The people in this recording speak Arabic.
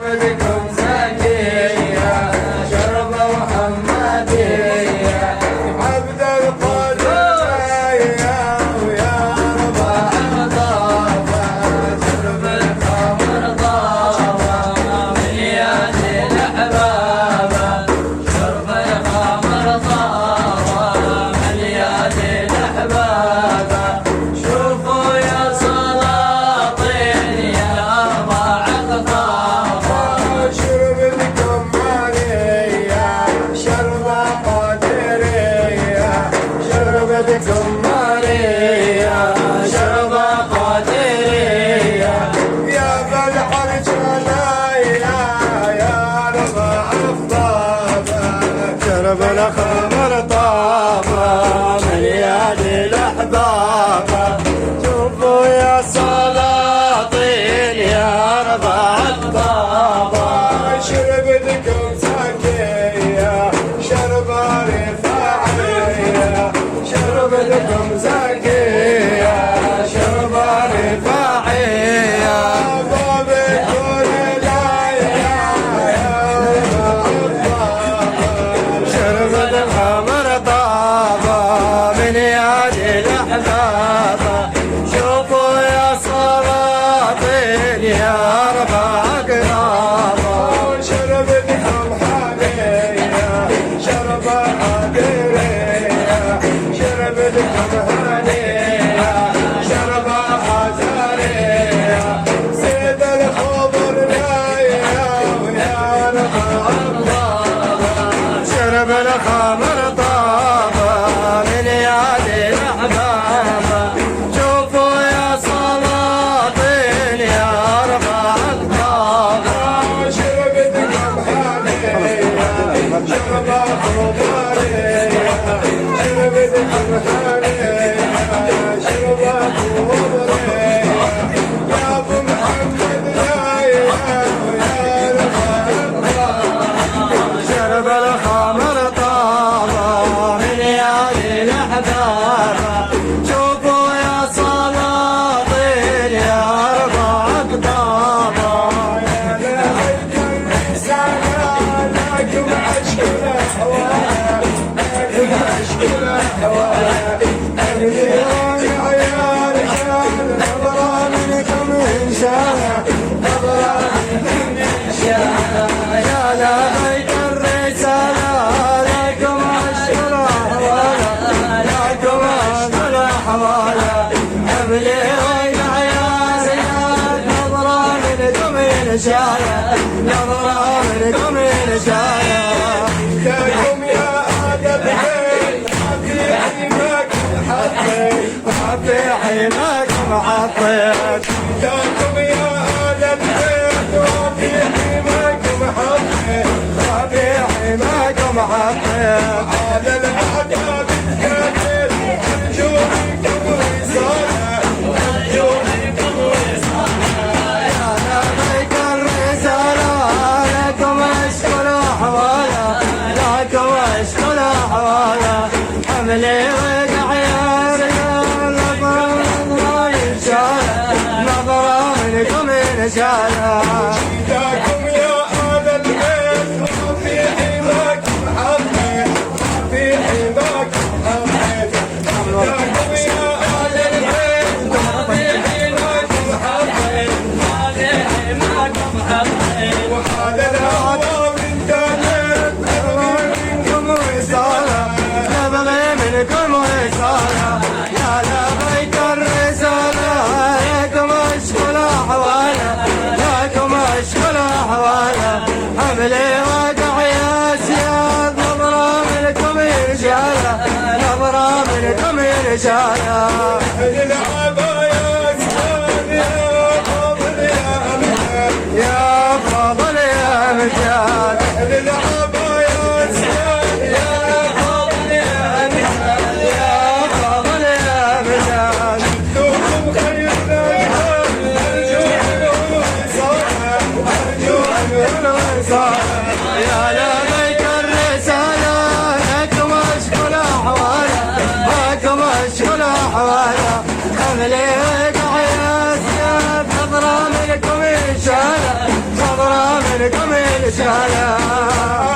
بكم زكية شرب محمدية عبد القادر يا ويا رباح الطابة شرب الخمر طابة من يد الأحبابة شرب الخمر طابة من يد الأحبابة شوفوا يا سلاطين يا أربع الطابة شربتكم مالية شرب قادرية شربتكم مالية شرب قادرية يا بلح الجلايا يا ربع الطابة شرب الخمر طابة من يد الأحبابة شوفوا يا سلاطين يا ربع الطابة شربتكم زكية شرب رفاعية شربتكم زكية شرب رفاعية بابكم الآية يا ربع الطابة شربت الخمر طابة من يد الأحبابة شوفوا يا سلاطين يا ربع قرابة شربتكم هانية شرب قادرية شربتكم هانية شرب حزارية زيد الخبر لايا ويا ربع الطابة شرب الخمر طابة من يد الأحبابة شوفوا يا سلاطين يا ربع الطابة شربتكم هانية شرب خمرية شربتكم هانية شرب خمرية يا أبو محمد لايا ويا ربع الطابة شرب الخمر طابة من يد الأحبابة شوفوا يا سلاطين يا ربع الطابة يا لهيك الإحسان لكم أشكر أحوالا لكم أشكر أحوالا أهلي عيال نظرة منكم إن شاء نظرة منكم إن شاء يا لهيك الرسالة لكم أشكر أحوالا لكم أشكر أحوالا أهلي عيال نظرة منكم إن شاء نظرة منكم إن شاء لكم يا أهل البيت وفي حماكم حطيت وفي حماكم حطيت لكم يا أهل البيت وفي حماكم حطيت وفي حماكم حطيت على الأعداء بالكاتب أرجو منكم رسالة أرجو منكم رسالة يا لبيك الرسالة لكم أشكر أحوالا لكم أشكر أحوالا حملي وقع يا رجال نظرة ينشالة نظرة منكم ينشالة لكم يا أهل البيت وفي حماكم حطيت وفي حماكم حطيت لكم يا أهل البيت وفي حماكم حطيت وفي حماكم حطيت وهذا الهوى من دانت نبغي منكم رسالة نبغي منكم رسالة يا لبيك الرسالة لكم أشكر أحوالا لكم أشكر أحوالا حملي وقع يا سياد نظرة منكم رجالة نظرة منكم رجالة العبا يا سياد يا فضل يا أمجاد يا فضل يا أمجاد العبا يا سياد يا فضل يا أمجاد يا فضل يا أمجاد شفتوكم خير الأيام أرجو منكم رسالة أرجو منكم رسالة يا لبيك الرسالة لكم أشكر أحوالا لكم أشكر أحوالا حملي وقع يا سياد نظرة منكم إن شاء الله نظرة من قبل سلام